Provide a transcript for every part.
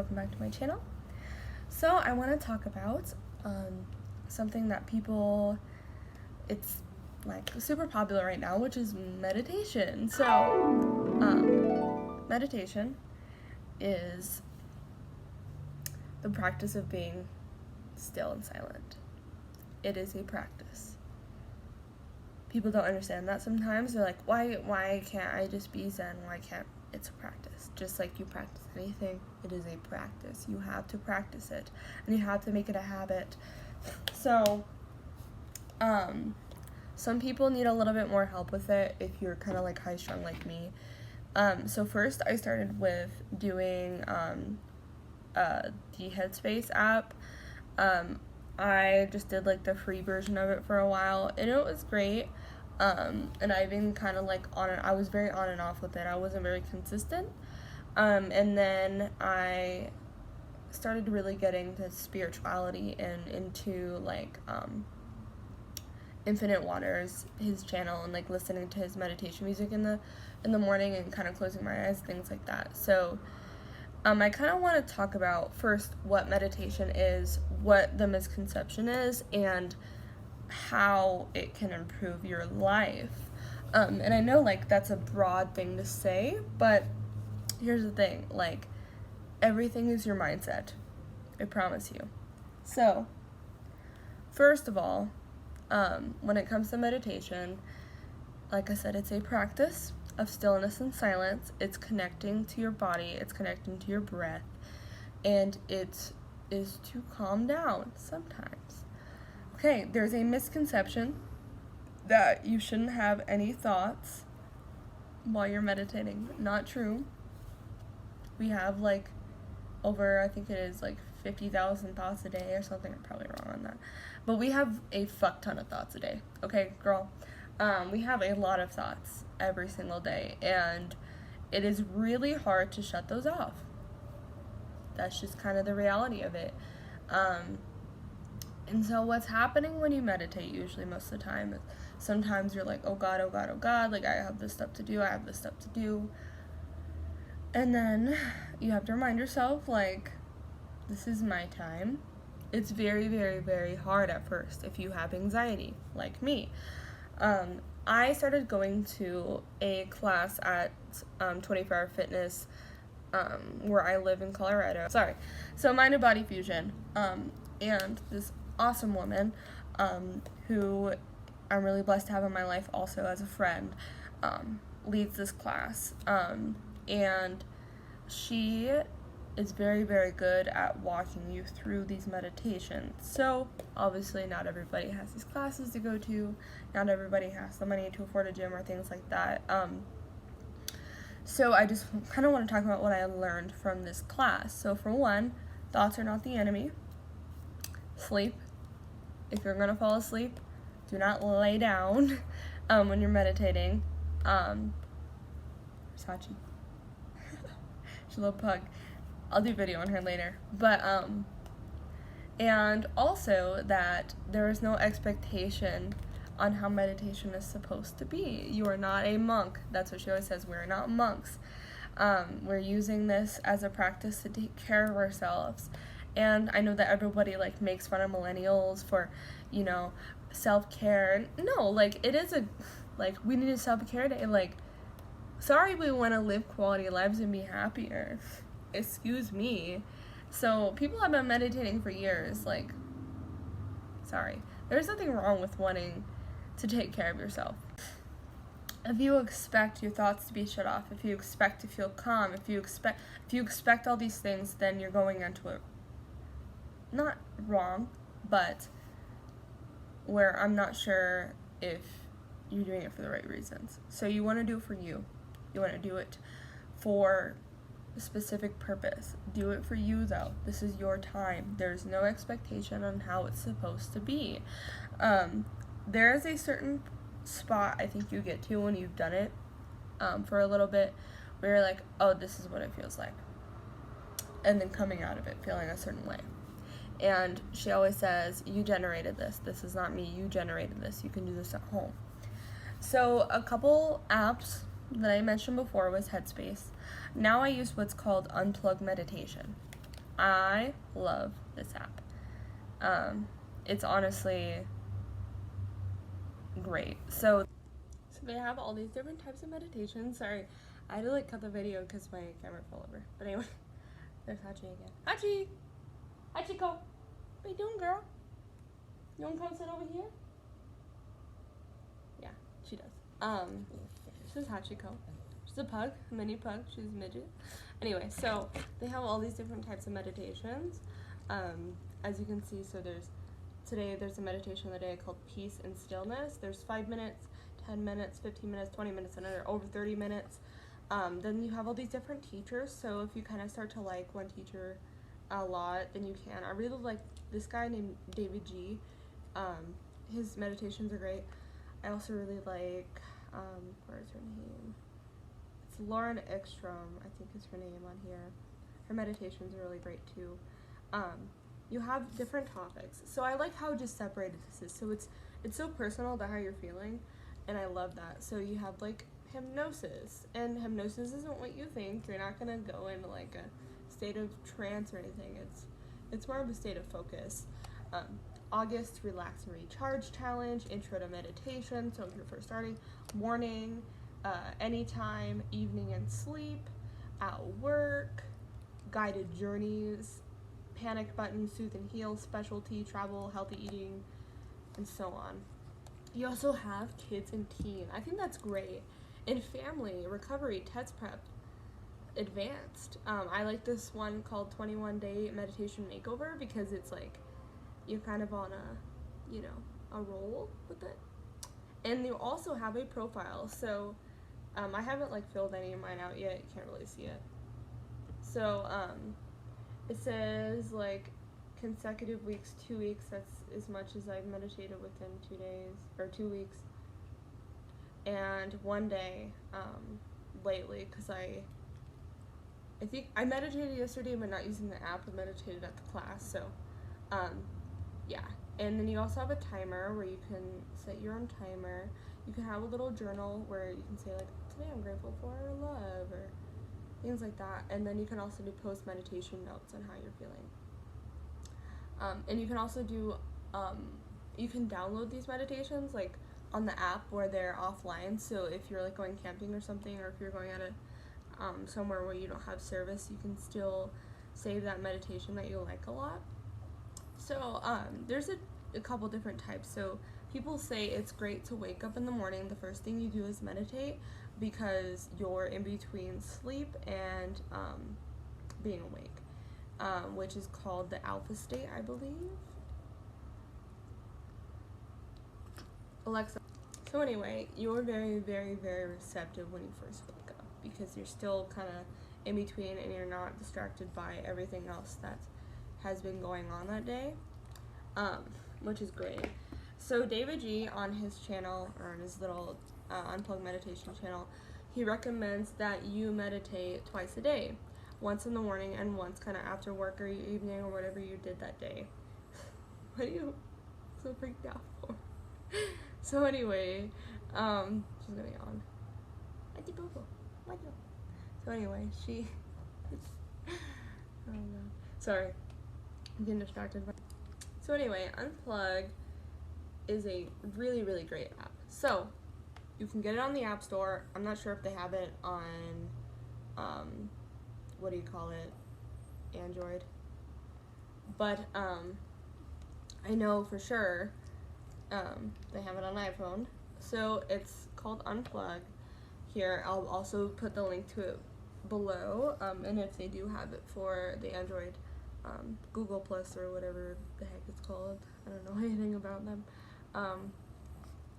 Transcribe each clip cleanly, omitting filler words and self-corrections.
welcome back to my channel. So I want to talk about something that it's like super popular right now, which is meditation. So meditation is the practice of being still and silent. It is a practice. People don't understand that sometimes. They're like, why can't I just be zen? Why can't it's a practice? Just like you practice anything, it is a practice. You have to practice it, and you have to make it a habit. So some people need a little bit more help with it if you're kind of like high strung like me. So first I started with doing the Headspace app. I just did like the free version of it for a while, and it was great. And I've been kind of like I was very on and off with it. I wasn't very consistent. And then I started really getting to spirituality and into like Infinite Waters, his channel, and like listening to his meditation music in the morning and kind of closing my eyes, things like that. So I kind of want to talk about first what meditation is, what the misconception is, and how it can improve your life. And I know like that's a broad thing to say, but here's the thing, like everything is your mindset. I promise you. So first of all, when it comes to meditation, like I said, it's a practice of stillness and silence. It's connecting to your body, it's connecting to your breath, and it is to calm down sometimes. Okay, there's a misconception that you shouldn't have any thoughts while you're meditating. Not true. We have like over, I think it is like 50,000 thoughts a day or something. I'm probably wrong on that. But we have a fuck ton of thoughts a day. Okay, girl? We have a lot of thoughts every single day, and it is really hard to shut those off. That's just kind of the reality of it. And so what's happening when you meditate, usually most of the time, is sometimes you're like, oh God, oh God, oh God, like I have this stuff to do, I have this stuff to do. And then you have to remind yourself, like, this is my time. It's very, very, very hard at first if you have anxiety, like me. I started going to a class at 24 Hour Fitness, where I live in Colorado. So Mind and Body Fusion, and this awesome woman, who I'm really blessed to have in my life also as a friend, leads this class, and she is very, very good at walking you through these meditations. So obviously not everybody has these classes to go to, not everybody has the money to afford a gym or things like that. So I just kind of want to talk about what I learned from this class. So for one, thoughts are not the enemy. Sleep. If you're going to fall asleep, do not lay down when you're meditating. Sachi. She's a little pug. I'll do a video on her later. But, and also that there is no expectation on how meditation is supposed to be. You are not a monk. That's what she always says. We're not monks. We're using this as a practice to take care of ourselves. And I know that everybody like makes fun of millennials for, you know, self-care. No, like it is we need a self-care day. Like, sorry, we want to live quality lives and be happier. Excuse me. So people have been meditating for years. Like, sorry. There's nothing wrong with wanting to take care of yourself. If you expect your thoughts to be shut off, if you expect to feel calm, if you expect all these things, then you're going into it not wrong, but where I'm not sure if you're doing it for the right reasons. So you want to do it for you. You want to do it for a specific purpose. Do it for you though. This is your time. There's no expectation on how it's supposed to be. There is a certain spot I think you get to when you've done it for a little bit where you're like, oh, this is what it feels like. And then coming out of it feeling a certain way. And she always says, you generated this. This is not me. You generated this. You can do this at home. So a couple apps that I mentioned before was Headspace. Now I use what's called unplug meditation. I love this app. It's honestly great. So they have all these different types of meditations. Sorry, I had to like cut the video because my camera fell over. But anyway, there's Hachi again. Hachi! Hachiko! What you doing, girl? You wanna come sit over here? Yeah, she does. This is Hachiko. She's a pug, a mini pug. She's a midget. Anyway, so they have all these different types of meditations. As you can see, so today there's a meditation of the day called Peace and Stillness. There's 5 minutes, 10 minutes, 15 minutes, 20 minutes, and over 30 minutes. Then you have all these different teachers. So if you kind of start to like one teacher a lot, then you can. I really like this guy named David G. His meditations are great. I also really like, where's her name? It's Lauren Ekstrom, I think is her name on here. Her meditations are really great too. You have different topics. So I like how just separated this is. So it's so personal to how you're feeling, and I love that. So you have like hypnosis, and hypnosis isn't what you think. You're not gonna go into like a state of trance or anything. It's more of a state of focus. August Relax and Recharge Challenge, Intro to Meditation, so if you're first starting, morning, anytime, evening and sleep, at work, guided journeys, panic button, soothe and heal, specialty, travel, healthy eating, and so on. You also have kids and teen. I think that's great. In family, recovery, test prep, advanced. I like this one called 21-Day Meditation Makeover because it's like you're kind of on a roll with it. And you also have a profile. So I haven't like filled any of mine out yet. You can't really see it. So it says like consecutive weeks, 2 weeks. That's as much as I've meditated within 2 days or 2 weeks. And 1 day lately, because I think I meditated yesterday but not using the app. I meditated at the class. So yeah. And then you also have a timer where you can set your own timer. You can have a little journal where you can say like, today I'm grateful for love, or things like that. And then you can also do post meditation notes on how you're feeling. And you can also do, you can download these meditations like on the app where they're offline. So if you're like going camping or something, or if you're going at a somewhere where you don't have service, you can still save that meditation that you like a lot. So there's a couple different types. So people say it's great to wake up in the morning. The first thing you do is meditate because you're in between sleep and being awake, which is called the alpha state, I believe. Alexa. So anyway, you're very, very, very receptive when you first wake up because you're still kind of in between and you're not distracted by everything else that has been going on that day, which is great. So David G on his channel, or on his little unplugged meditation channel, he recommends that you meditate twice a day, once in the morning and once kind of after work or evening or whatever you did that day. What are you so freaked out for? So anyway, she's gonna yawn. So anyway, she oh no, sorry, I'm getting distracted. So anyway, Unplugged is a really, really great app. So you can get it on the App Store. I'm not sure if they have it on what do you call it, Android, but I know for sure they have it on iPhone. So it's called Unplug. Here, I'll also put the link to it below, and if they do have it for the Android, Google Plus or whatever the heck it's called, I don't know anything about them,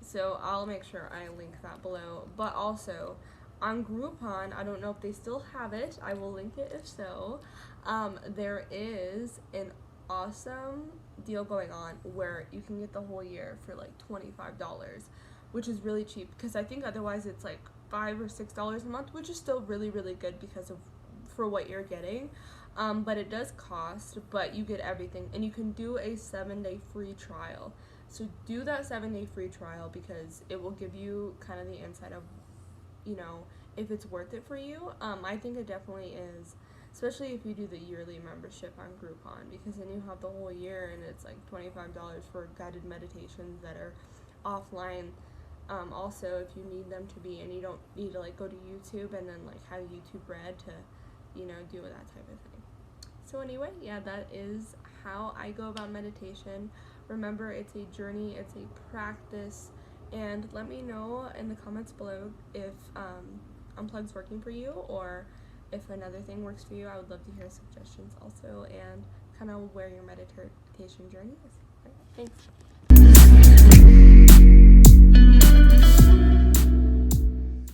so I'll make sure I link that below. But also on Groupon, I don't know if they still have it, I will link it if so. There is an awesome deal going on where you can get the whole year for like $25, which is really cheap because I think otherwise it's like $5 or $6 a month, which is still really, really good because of for what you're getting. But it does cost, but you get everything, and you can do a 7-day free trial. So do that 7-day free trial because it will give you kind of the insight of, you know, if it's worth it for you. I think it definitely is. especially if you do the yearly membership on Groupon, because then you have the whole year and it's like $25 for guided meditations that are offline. Also, if you need them to be, and you don't need to like go to YouTube and then like have YouTube Red to, you know, do that type of thing. So anyway, yeah, that is how I go about meditation. Remember, it's a journey, it's a practice, and let me know in the comments below if Unplugged's working for you, or if another thing works for you. I would love to hear suggestions also, and kind of where your meditation journey is. All right, thanks.